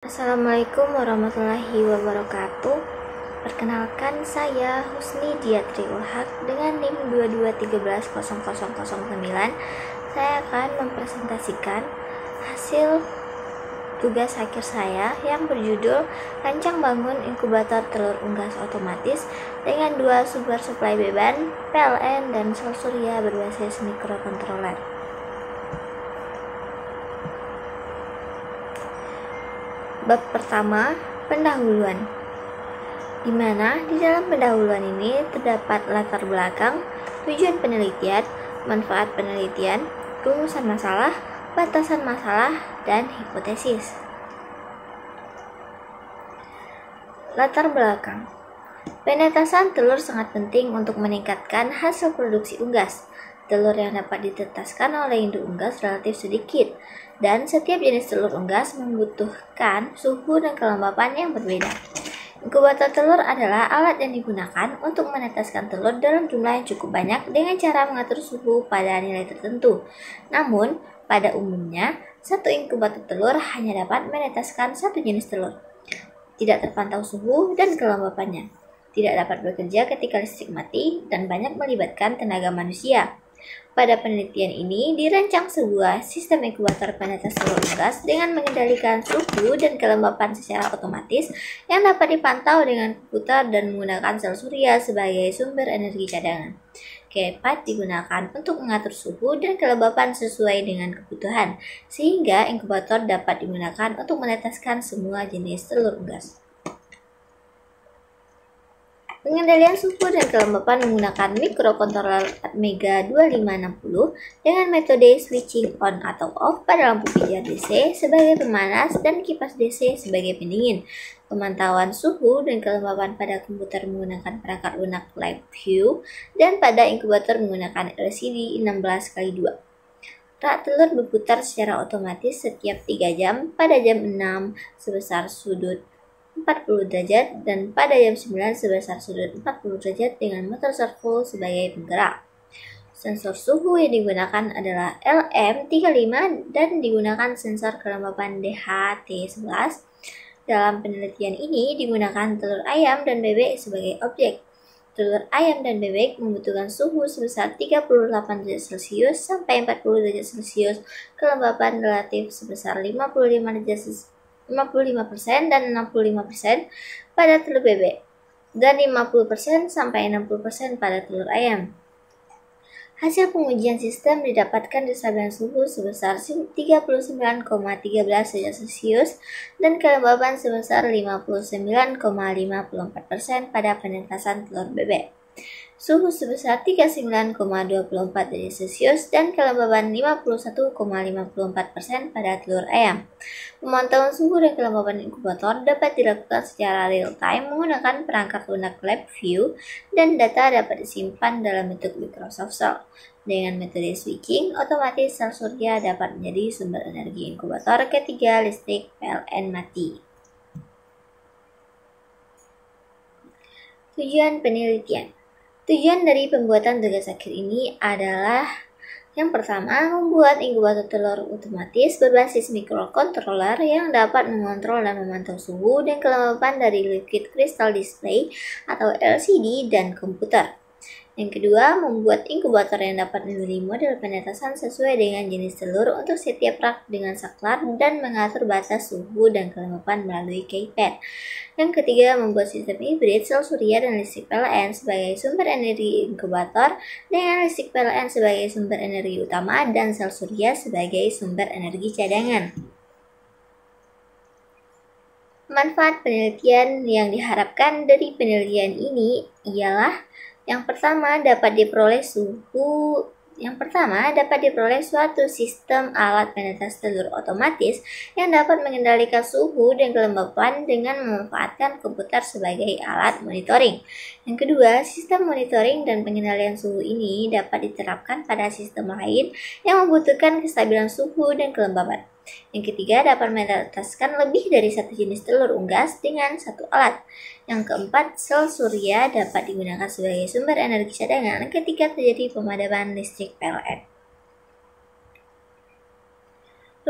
Assalamualaikum warahmatullahi wabarakatuh. Perkenalkan, saya Husni Diatri Ulhak dengan NIM 22130009. Saya akan mempresentasikan hasil tugas akhir saya yang berjudul Rancang Bangun Inkubator Telur Unggas Otomatis dengan 2 sumber suplai beban, PLN, dan sel surya berbasis mikrokontroler. Bab pertama, pendahuluan, di mana di dalam pendahuluan ini terdapat latar belakang, tujuan penelitian, manfaat penelitian, rumusan masalah, batasan masalah, dan hipotesis. Latar belakang. Penetasan telur sangat penting untuk meningkatkan hasil produksi unggas. Telur yang dapat ditetaskan oleh induk unggas relatif sedikit, dan setiap jenis telur unggas membutuhkan suhu dan kelembapan yang berbeda. Inkubator telur adalah alat yang digunakan untuk menetaskan telur dalam jumlah yang cukup banyak dengan cara mengatur suhu pada nilai tertentu. Namun, pada umumnya, satu inkubator telur hanya dapat menetaskan satu jenis telur. Tidak terpantau suhu dan kelembapannya. Tidak dapat bekerja ketika listrik mati dan banyak melibatkan tenaga manusia. Pada penelitian ini dirancang sebuah sistem inkubator penetas telur unggas dengan mengendalikan suhu dan kelembapan secara otomatis yang dapat dipantau dengan komputer dan menggunakan sel surya sebagai sumber energi cadangan. Kepad digunakan untuk mengatur suhu dan kelembapan sesuai dengan kebutuhan, sehingga inkubator dapat digunakan untuk menetaskan semua jenis telur unggas. Pengendalian suhu dan kelembapan menggunakan mikrokontroler Atmega 2560 dengan metode switching on atau off pada lampu pijar DC sebagai pemanas dan kipas DC sebagai pendingin. Pemantauan suhu dan kelembapan pada komputer menggunakan perangkat lunak LiveView dan pada inkubator menggunakan LCD 16x2. Rak telur berputar secara otomatis setiap 3 jam pada jam 6 sebesar sudut 40 derajat dan pada jam 9 sebesar sudut 40 derajat dengan motor servo sebagai penggerak. Sensor suhu yang digunakan adalah LM35 dan digunakan sensor kelembapan DHT11. Dalam penelitian ini digunakan telur ayam dan bebek sebagai objek. Telur ayam dan bebek membutuhkan suhu sebesar 38 derajat Celcius sampai 40 derajat Celcius, kelembapan relatif sebesar 55% dan 65% pada telur bebek, dan 50% sampai 60% pada telur ayam. Hasil pengujian sistem didapatkan di stabilan suhu sebesar 39,13 derajat Celcius dan kelembapan sebesar 59,54% pada penetasan telur bebek. Suhu sebesar 39,24 derajat Celcius dan kelembapan 51,54% pada telur ayam. Pemantauan suhu dan kelembapan inkubator dapat dilakukan secara real time menggunakan perangkat lunak LabVIEW dan data dapat disimpan dalam bentuk Microsoft Excel. Dengan metode switching, otomatis sel surya dapat menjadi sumber energi inkubator ketika listrik PLN mati. Tujuan penelitian. Tujuan dari pembuatan tugas akhir ini adalah yang pertama, membuat inkubator telur otomatis berbasis mikrokontroler yang dapat mengontrol dan memantau suhu dan kelembapan dari liquid crystal display atau LCD dan komputer. Yang kedua, membuat inkubator yang dapat memilih model penetasan sesuai dengan jenis telur untuk setiap rak dengan saklar dan mengatur batas suhu dan kelembapan melalui keypad. Yang ketiga, membuat sistem hibrid sel surya dan listrik PLN sebagai sumber energi inkubator dengan listrik PLN sebagai sumber energi utama dan sel surya sebagai sumber energi cadangan. Manfaat penelitian yang diharapkan dari penelitian ini ialah yang pertama, dapat diperoleh suatu sistem alat penetas telur otomatis yang dapat mengendalikan suhu dan kelembapan dengan memanfaatkan komputer sebagai alat monitoring. Yang kedua, sistem monitoring dan pengendalian suhu ini dapat diterapkan pada sistem lain yang membutuhkan kestabilan suhu dan kelembapan. Yang ketiga, dapat menetaskan lebih dari satu jenis telur unggas dengan satu alat. Yang keempat, sel surya dapat digunakan sebagai sumber energi cadangan ketika terjadi pemadaman listrik PLN.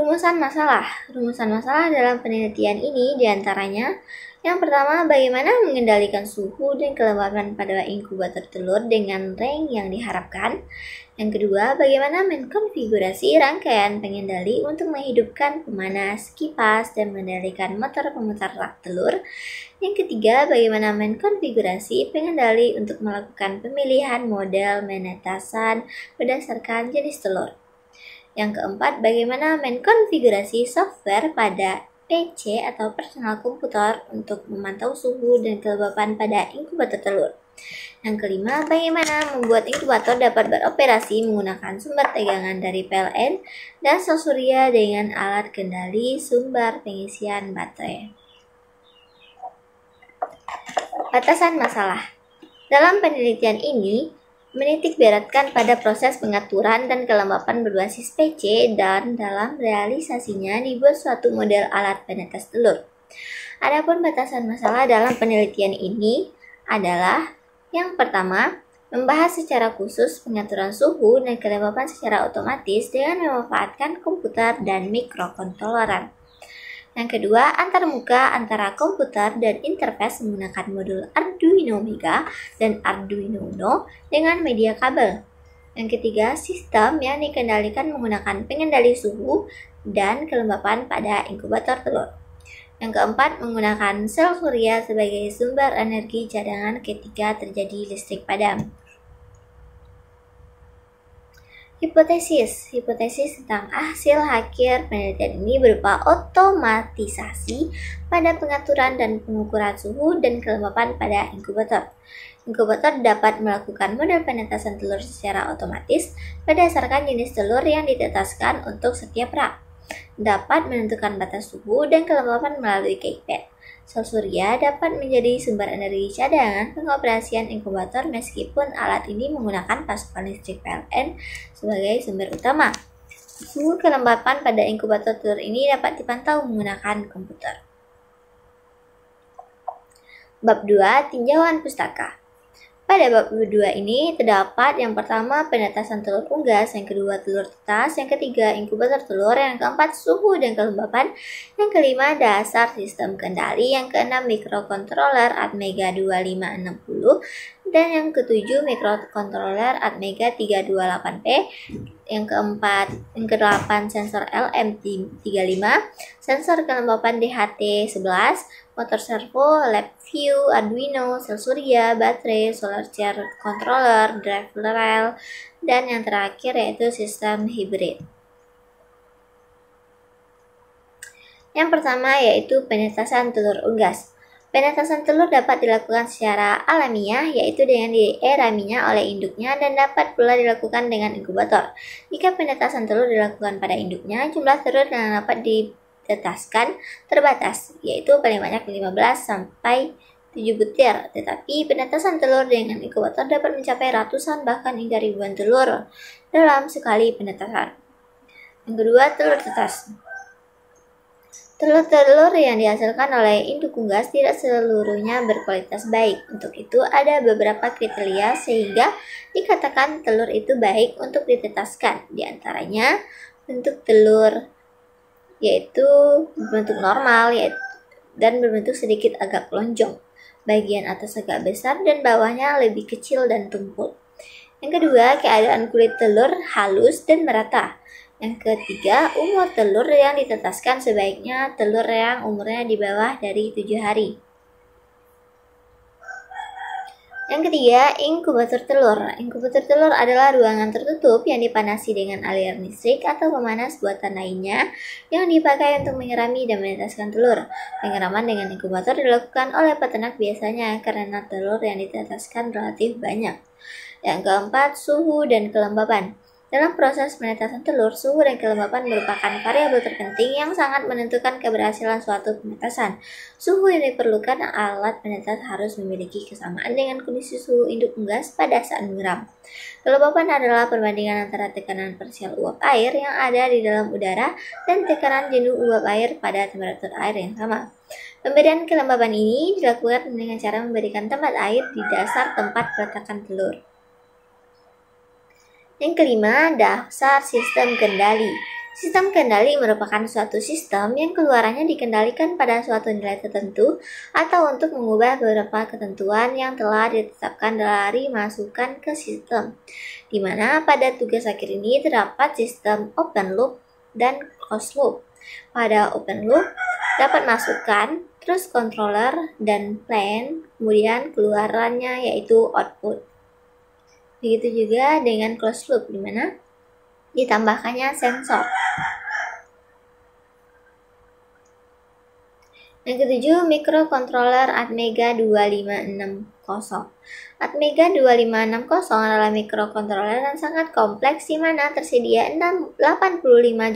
Rumusan masalah. Rumusan masalah dalam penelitian ini diantaranya: yang pertama, bagaimana mengendalikan suhu dan kelembapan pada inkubator telur dengan range yang diharapkan. Yang kedua, bagaimana mengkonfigurasi rangkaian pengendali untuk menghidupkan pemanas, kipas, dan mengendalikan motor pemutar rak telur. Yang ketiga, bagaimana mengkonfigurasi pengendali untuk melakukan pemilihan model penetasan berdasarkan jenis telur. Yang keempat, bagaimana mengkonfigurasi software pada PC atau personal komputer untuk memantau suhu dan kelembapan pada inkubator telur. Yang kelima, bagaimana membuat inkubator dapat beroperasi menggunakan sumber tegangan dari PLN dan sel surya dengan alat kendali sumber pengisian baterai. Batasan masalah. Dalam penelitian ini, menitik beratkan pada proses pengaturan dan kelembapan berbasis PC dan dalam realisasinya dibuat suatu model alat penetes telur. Adapun batasan masalah dalam penelitian ini adalah: yang pertama, membahas secara khusus pengaturan suhu dan kelembapan secara otomatis dengan memanfaatkan komputer dan mikrokontroleran. Yang kedua, antarmuka antara komputer dan interface menggunakan modul Arduino Mega dan Arduino Uno dengan media kabel. Yang ketiga, sistem yang dikendalikan menggunakan pengendali suhu dan kelembapan pada inkubator telur. Yang keempat, menggunakan sel surya sebagai sumber energi cadangan ketika terjadi listrik padam. Hipotesis tentang hasil akhir penelitian ini berupa otomatisasi pada pengaturan dan pengukuran suhu dan kelembapan pada inkubator. Inkubator dapat melakukan model penetasan telur secara otomatis berdasarkan jenis telur yang ditetaskan untuk setiap rak. Dapat menentukan batas suhu dan kelembapan melalui keypad. Sel surya dapat menjadi sumber energi cadangan pengoperasian inkubator meskipun alat ini menggunakan pasokan listrik PLN sebagai sumber utama. Suhu kelembapan pada inkubator telur ini dapat dipantau menggunakan komputer. Bab 2. Tinjauan pustaka. Pada bab 2 ini terdapat yang pertama penetasan telur unggas, yang kedua telur tetas, yang ketiga inkubator telur, yang keempat suhu dan kelembapan, yang kelima dasar sistem kendali, yang keenam mikrokontroler Atmega 2560, dan yang ketujuh mikrokontroler Atmega 328P, yang kedelapan sensor LM35, sensor kelembapan DHT11, motor servo, LabVIEW, Arduino, sel surya, baterai, solar charge controller, drive rail, dan yang terakhir yaitu sistem hibrid. Yang pertama yaitu penetasan telur unggas. Penetasan telur dapat dilakukan secara alamiah, yaitu dengan dieraminya oleh induknya, dan dapat pula dilakukan dengan inkubator. Jika penetasan telur dilakukan pada induknya, jumlah telur yang dapat ditetaskan terbatas, yaitu paling banyak 15 sampai 7 butir, tetapi penetasan telur dengan inkubator dapat mencapai ratusan bahkan hingga ribuan telur dalam sekali penetasan. Yang kedua, telur tetas. Telur-telur yang dihasilkan oleh induk unggas tidak seluruhnya berkualitas baik. Untuk itu ada beberapa kriteria sehingga dikatakan telur itu baik untuk ditetaskan. Di antaranya bentuk telur yaitu berbentuk normal dan berbentuk sedikit agak lonjong. Bagian atas agak besar dan bawahnya lebih kecil dan tumpul. Yang kedua, keadaan kulit telur halus dan merata. Yang ketiga, umur telur yang ditetaskan sebaiknya telur yang umurnya di bawah dari 7 hari. Yang ketiga, inkubator telur. Inkubator telur adalah ruangan tertutup yang dipanasi dengan aliran listrik atau pemanas buatan lainnya yang dipakai untuk menyerami dan menetaskan telur. Penyeraman dengan inkubator dilakukan oleh peternak biasanya karena telur yang ditetaskan relatif banyak. Yang keempat, suhu dan kelembapan. Dalam proses penetasan telur, suhu dan kelembapan merupakan variabel terpenting yang sangat menentukan keberhasilan suatu penetasan. Suhu yang diperlukan alat penetas harus memiliki kesamaan dengan kondisi suhu induk unggas pada saat mengeram. Kelembapan adalah perbandingan antara tekanan parsial uap air yang ada di dalam udara dan tekanan jenuh uap air pada temperatur air yang sama. Pemberian kelembapan ini dilakukan dengan cara memberikan tempat air di dasar tempat peletakan telur. Yang kelima, dasar sistem kendali. Sistem kendali merupakan suatu sistem yang keluarannya dikendalikan pada suatu nilai tertentu atau untuk mengubah beberapa ketentuan yang telah ditetapkan dari masukan ke sistem, di mana pada tugas akhir ini terdapat sistem open loop dan closed loop. Pada open loop dapat masukan, terus controller dan plan, kemudian keluarannya yaitu output. Begitu juga dengan closed loop, di mana ditambahkannya sensor. Yang ketujuh, microcontroller Atmega 2560. Atmega 2560 adalah microcontroller yang sangat kompleks di mana tersedia 85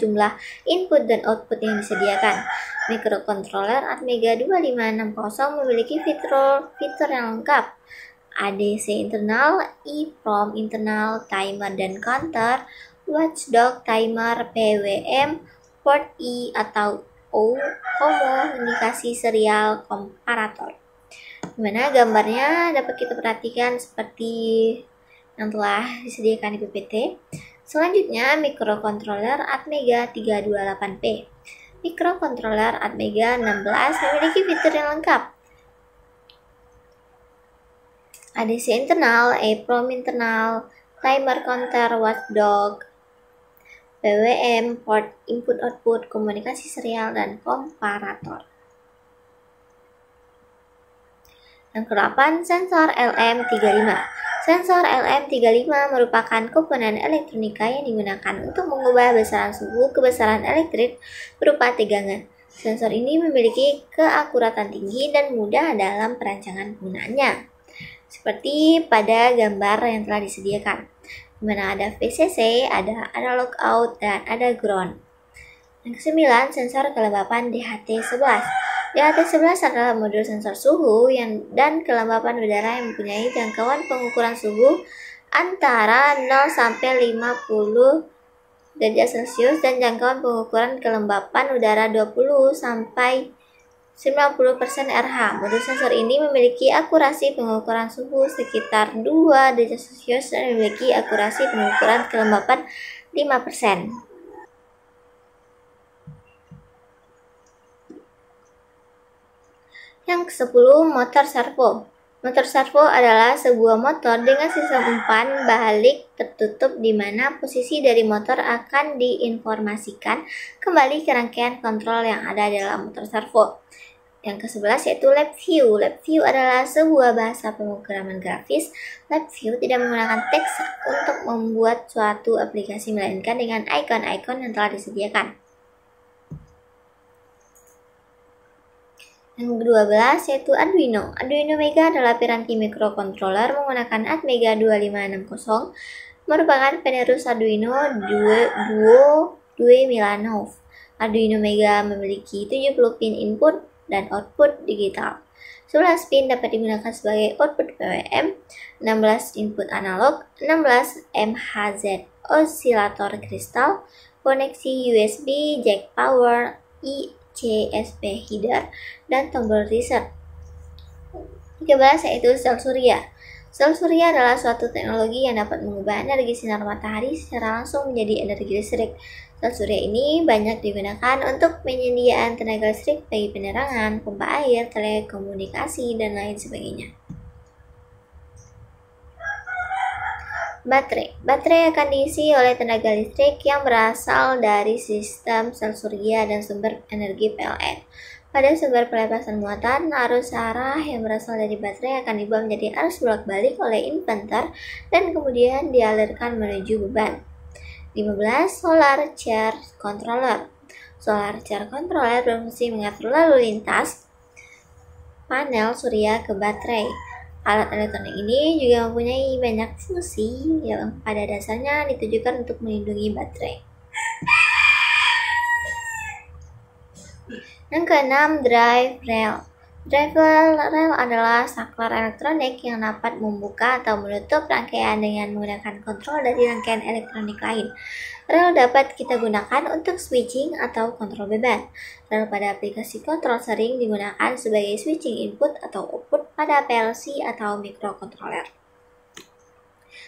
jumlah input dan output yang disediakan. Microcontroller Atmega 2560 memiliki fitur yang lengkap. ADC internal, EEPROM internal, timer dan counter, watchdog, timer, PWM, port E atau O, komunikasi serial komparator. Dimana gambarnya dapat kita perhatikan seperti yang telah disediakan di PPT. Selanjutnya, microcontroller Atmega 328P. Microcontroller Atmega 16 memiliki fitur yang lengkap. ADC internal, EEPROM internal, timer counter, watchdog, PWM, port input-output, komunikasi serial, dan komparator. Yang ke-8, sensor LM35. Sensor LM35 merupakan komponen elektronika yang digunakan untuk mengubah besaran suhu ke besaran elektrik berupa tegangan. Sensor ini memiliki keakuratan tinggi dan mudah dalam perancangan penggunaannya, seperti pada gambar yang telah disediakan, di mana ada VCC, ada analog out, dan ada ground. Yang ke-9, sensor kelembapan DHT11. DHT11 adalah modul sensor suhu dan kelembapan udara yang mempunyai jangkauan pengukuran suhu antara 0 sampai 50 derajat Celcius dan jangkauan pengukuran kelembapan udara 20 sampai 90% RH. Modul sensor ini memiliki akurasi pengukuran suhu sekitar 2 derajat Celcius dan memiliki akurasi pengukuran kelembapan 5%. Yang ke-10, motor servo. Motor servo adalah sebuah motor dengan sistem umpan balik tertutup di mana posisi dari motor akan diinformasikan kembali ke rangkaian kontrol yang ada dalam motor servo. Yang ke-11 yaitu LabVIEW. LabVIEW adalah sebuah bahasa pemrograman grafis. LabVIEW tidak menggunakan teks untuk membuat suatu aplikasi, melainkan dengan ikon-ikon yang telah disediakan. Yang ke-12 yaitu Arduino. Arduino Mega adalah piranti microcontroller menggunakan Atmega 2560, merupakan penerus Arduino Duo Milanov. Arduino Mega memiliki 70 pin input dan output digital. 11 pin dapat digunakan sebagai output PWM, 16 input analog, 16 MHz osilator kristal, koneksi USB, jack power, CSP header, dan tombol reset. 13 yaitu sel surya. Sel surya adalah suatu teknologi yang dapat mengubah energi sinar matahari secara langsung menjadi energi listrik. Sel surya ini banyak digunakan untuk penyediaan tenaga listrik bagi penerangan, pompa air, telekomunikasi, dan lain sebagainya. Baterai. Baterai akan diisi oleh tenaga listrik yang berasal dari sistem sel surya dan sumber energi PLN. Pada sumber pelepasan muatan, arus arah yang berasal dari baterai akan dibuat menjadi arus bolak-balik oleh inverter dan kemudian dialirkan menuju beban. 15. Solar charge controller. Solar charge controller berfungsi mengatur lalu lintas panel surya ke baterai. Alat elektronik ini juga mempunyai banyak fungsi yang pada dasarnya ditujukan untuk melindungi baterai. Yang ke-6, drive rail. Drive rail adalah saklar elektronik yang dapat membuka atau menutup rangkaian dengan menggunakan kontrol dari rangkaian elektronik lain. Rel dapat kita gunakan untuk switching atau kontrol beban. Rel pada aplikasi kontrol sering digunakan sebagai switching input atau output pada PLC atau microcontroller.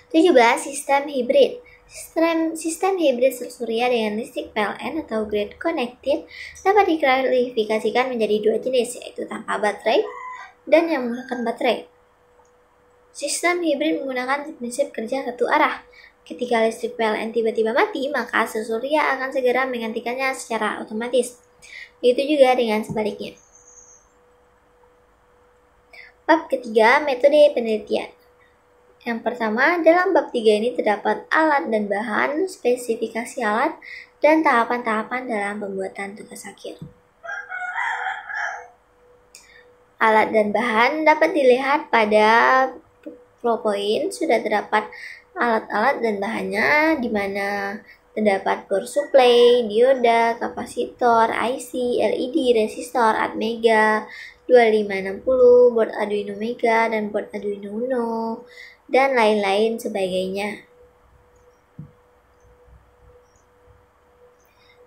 17. Sistem hibrid. Sistem hibrid sel surya dengan listrik PLN atau grid connected dapat diklasifikasikan menjadi dua jenis, yaitu tanpa baterai dan yang menggunakan baterai. Sistem hibrid menggunakan prinsip kerja satu arah. Ketika listrik PLN tiba-tiba mati, maka sel surya akan segera menggantikannya secara otomatis. Begitu juga dengan sebaliknya. Bab ketiga, metode penelitian. Yang pertama, dalam bab 3 ini terdapat alat dan bahan, spesifikasi alat, dan tahapan-tahapan dalam pembuatan tugas akhir. Alat dan bahan dapat dilihat pada PowerPoint. Sudah terdapat alat-alat dan bahannya, di mana terdapat power supply, dioda, kapasitor, IC, LED, resistor, Atmega 2560, board Arduino Mega, dan board Arduino Uno, dan lain-lain sebagainya.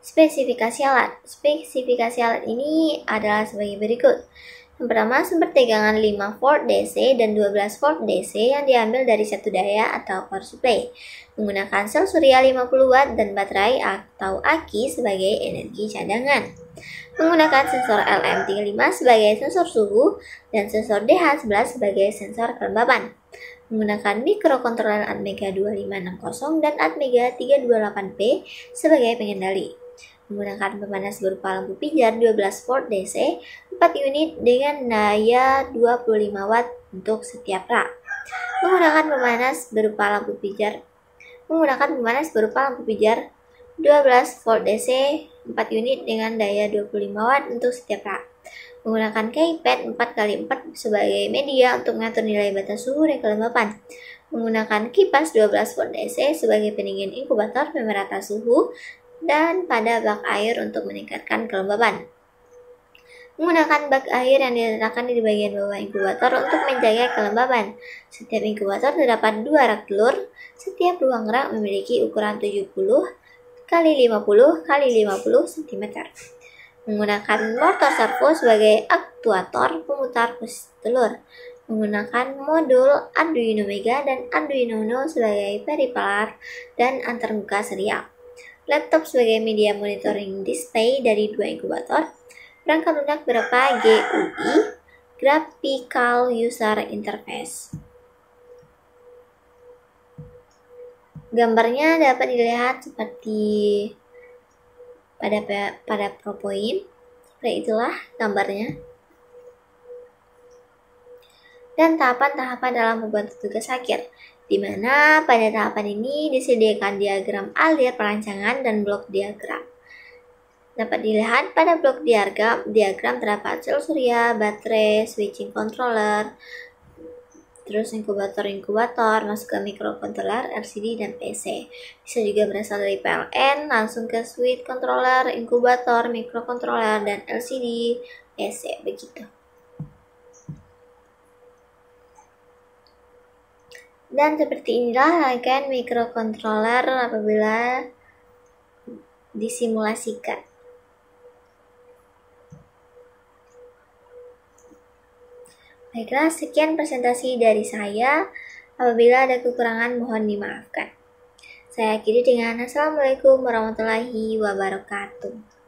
Spesifikasi alat. Spesifikasi alat ini adalah sebagai berikut. Yang pertama, sumber tegangan 5 volt DC dan 12 volt DC yang diambil dari satu daya atau power supply, menggunakan sel surya 50 watt dan baterai atau aki sebagai energi cadangan. Menggunakan sensor LM35 sebagai sensor suhu dan sensor DH11 sebagai sensor kelembapan. Menggunakan mikrokontroler Atmega 2560 dan Atmega 328P sebagai pengendali. Menggunakan pemanas berupa lampu pijar 12 volt DC 4 unit dengan daya 25 watt untuk setiap rak. Menggunakan pemanas berupa lampu pijar 12 volt DC 4 unit dengan daya 25 watt untuk setiap rak. Menggunakan keypad 4x4 sebagai media untuk mengatur nilai batas suhu dan kelembapan. Menggunakan kipas 12 volt DC sebagai pendingin inkubator pemerata suhu dan pada bak air untuk meningkatkan kelembapan. Menggunakan bak air yang diletakkan di bagian bawah inkubator untuk menjaga kelembapan. Setiap inkubator terdapat 2 rak telur. Setiap ruang rak memiliki ukuran 70 x 50 x 50 cm. Menggunakan motor servo sebagai aktuator pemutar posisi telur. Menggunakan modul Arduino Mega dan Arduino Uno sebagai peripelar dan antarmuka serial. Laptop sebagai media monitoring display dari 2 inkubator. Perangkat lunak berupa GUI, Graphical User Interface. Gambarnya dapat dilihat seperti pada PowerPoint. Itulah gambarnya. Dan tahapan-tahapan dalam pembuatan tugas akhir, di mana pada tahapan ini disediakan diagram alir perancangan dan blok diagram. Dapat dilihat pada blok diagram terdapat sel surya, baterai, switching controller, terus inkubator masuk ke mikrokontroler, LCD, dan PC. Bisa juga berasal dari PLN, langsung ke switch controller, inkubator, mikrokontroler, dan LCD, PC, begitu. Dan seperti inilah rangkaian mikrokontroler apabila disimulasikan. Baiklah, sekian presentasi dari saya. Apabila ada kekurangan mohon dimaafkan. Saya akhiri dengan Assalamualaikum warahmatullahi wabarakatuh.